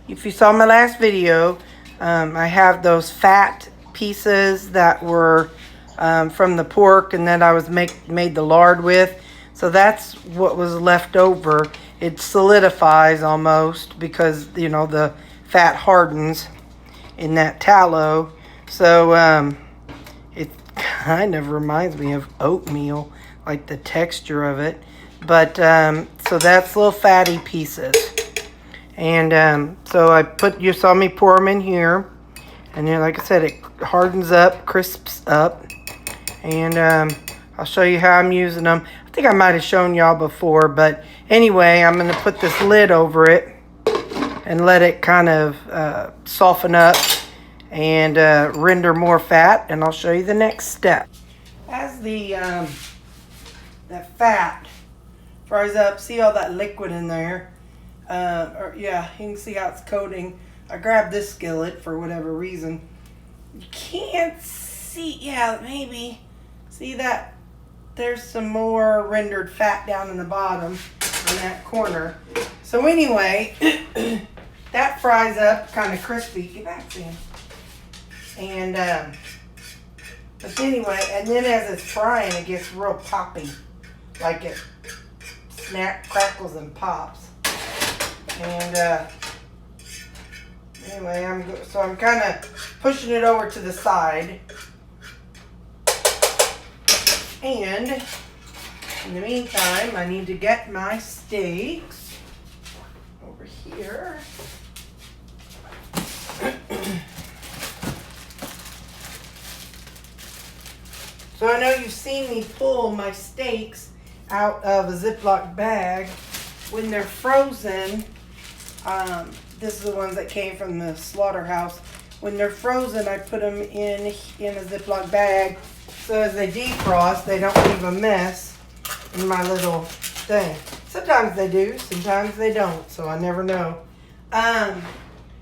If you saw my last video, I have those fat pieces that were from the pork and that I was made the lard with. So that's what was left over. It solidifies almost because, you know, the fat hardens in that tallow. So it kind of reminds me of oatmeal, like the texture of it. But so that's little fatty pieces. And so you saw me pour them in here. And then, like I said, it hardens up, crisps up. And I'll show you how I'm using them. I think I might have shown y'all before, but anyway, I'm going to put this lid over it and let it kind of soften up and render more fat, and I'll show you the next step. As the that fat fries up, see all that liquid in there? Yeah, you can see how it's coating. I grabbed this skillet for whatever reason. You can't see, yeah, maybe. See that? There's some more rendered fat down in the bottom on that corner. So anyway, that fries up kind of crispy. Get back, Sam. And, but anyway, and then as it's frying, it gets real poppy. Like it crackles and pops. And, anyway, I'm kind of pushing it over to the side. And in the meantime, I need to get my steaks over here. So I know you've seen me pull my steaks out of a Ziploc bag. When they're frozen, this is the ones that came from the slaughterhouse. When they're frozen, I put them in a Ziploc bag. So as they defrost, they don't leave a mess in my little thing. Sometimes they do, sometimes they don't, so I never know.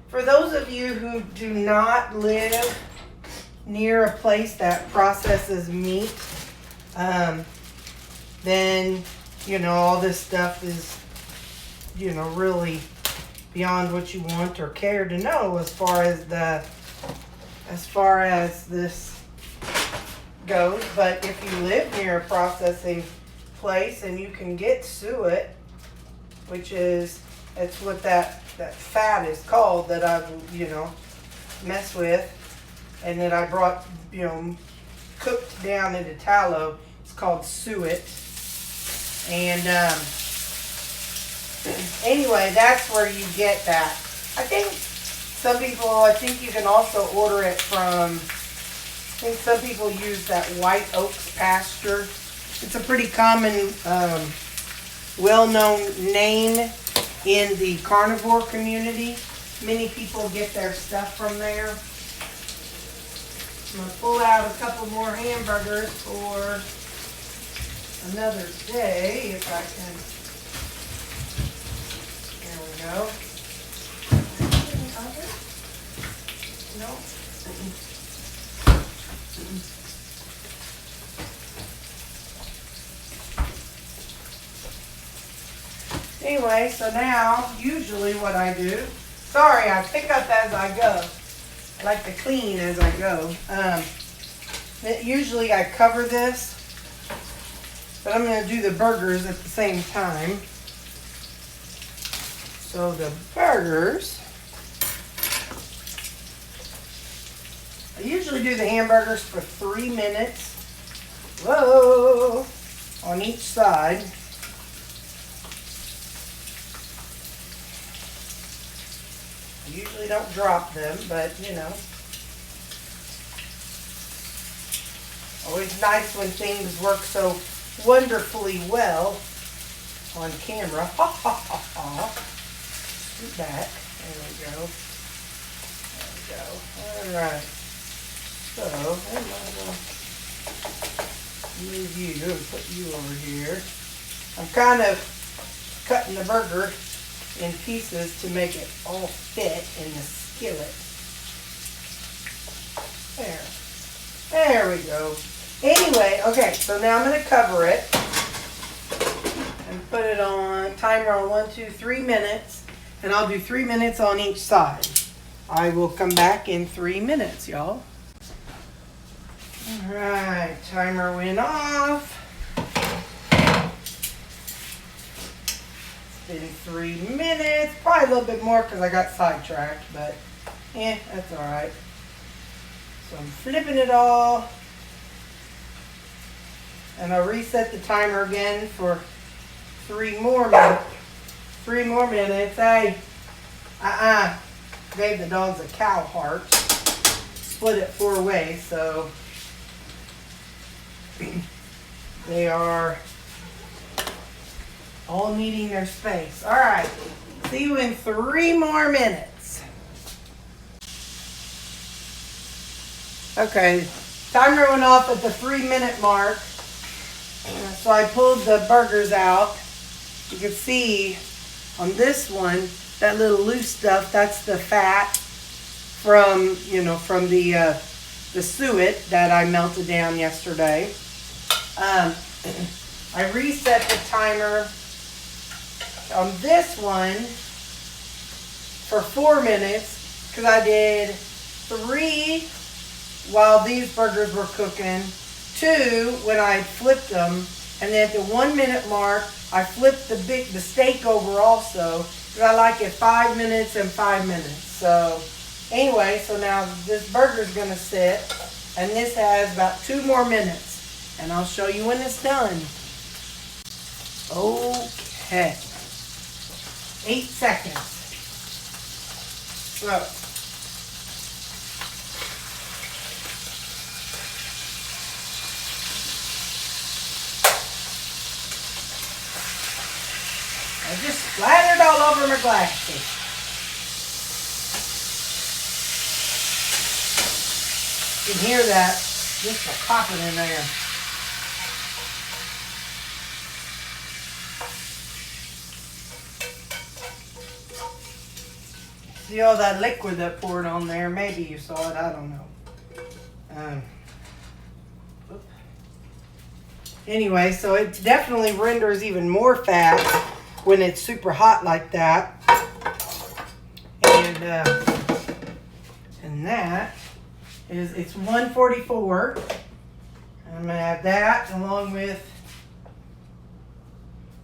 For those of you who do not live near a place that processes meat, then, you know, all this stuff is, you know, really beyond what you want or care to know as far as this goes. But if you live near a processing place and you can get suet, which is, it's what that fat is called that I, you know, mess with, and that I brought, you know, cooked down into tallow. It's called suet. And anyway, that's where you get that. I think you can also order it from, I think some people use that White Oaks pasture. It's a pretty common, well-known name in the carnivore community. Many people get their stuff from there. I'm going to pull out a couple more hamburgers for another day if I can. There we go. No. Anyway, so now, usually what I do, sorry, I pick up as I go. I like to clean as I go. Usually I cover this, but I'm going to do the burgers at the same time. So the burgers, I usually do the hamburgers for 3 minutes. Whoa! On each side. I usually don't drop them, but you know. Always nice when things work so wonderfully well on camera. Ha ha ha ha. Scoot back. There we go. There we go. Alright. So, I might as well move you and put you over here. I'm kind of cutting the burger in pieces to make it all fit in the skillet. There we go. Anyway, okay, so now I'm going to cover it and put it on timer on 1, 2, 3 minutes. And I'll do 3 minutes on each side. I will come back in 3 minutes, y'all. All right, timer went off. It's been 3 minutes, probably a little bit more because I got sidetracked, but that's all right. So I'm flipping it all. And I'll reset the timer again for 3 more minutes. 3 more minutes. Hey, gave the dogs a cow heart. Split it 4 ways, so they are all needing their space. All right, see you in 3 more minutes. Okay, timer went off at the 3-minute mark. So I pulled the burgers out. You can see on this one, that little loose stuff, that's the fat from, from the suet that I melted down yesterday. I reset the timer on this one for 4 minutes because I did 3 while these burgers were cooking, 2 when I flipped them, and then at the 1 minute mark I flipped the steak over also because I like it 5 minutes and 5 minutes. So anyway, so now this burger's gonna sit, and this has about 2 more minutes, and I'll show you when it's done. Okay, 8 seconds. So I just splattered all over my glasses. You can hear that just a popping in there. See all that liquid that poured on there? Maybe you saw it, I don't know. Anyway, so it definitely renders even more fat when it's super hot like that. And that is, it's 1:44. I'm gonna add that along with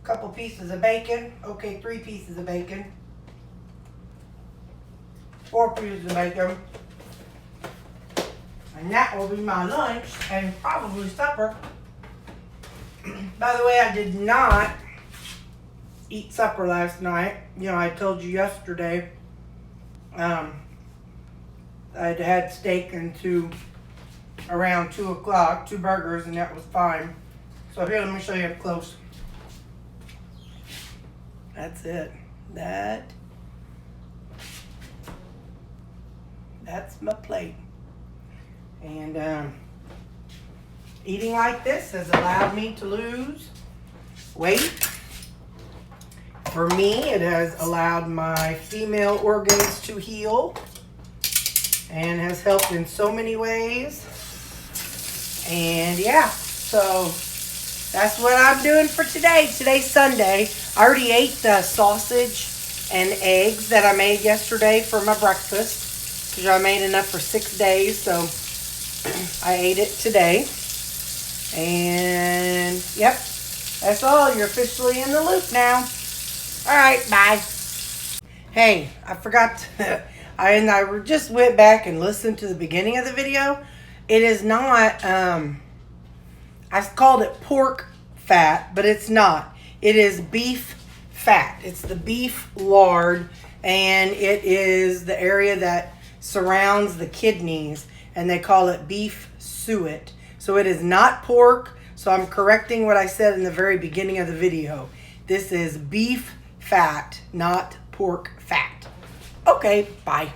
a couple pieces of bacon. Okay, 3 pieces of bacon. 4 pieces of bacon. And that will be my lunch and probably supper. By the way, I did not eat supper last night. I told you yesterday I'd had steak and around 2 o'clock, 2 burgers, and that was fine. So here, let me show you up close. That's it. That's my plate. And eating like this has allowed me to lose weight. For me, it has allowed my female organs to heal and has helped in so many ways. And yeah, so that's what I'm doing for today. Today's Sunday. I already ate the sausage and eggs that I made yesterday for my breakfast because I made enough for 6 days, so I ate it today. And yep, that's all. You're officially in the loop now. All right, bye. Hey, I forgot to, I just went back and listened to the beginning of the video. It is not, I called it pork fat, but it's not. It is beef fat. It's the beef lard, and it is the area that surrounds the kidneys, and they call it beef suet. So it is not pork. So I'm correcting what I said in the very beginning of the video. This is beef fat, not pork fat. Okay, bye.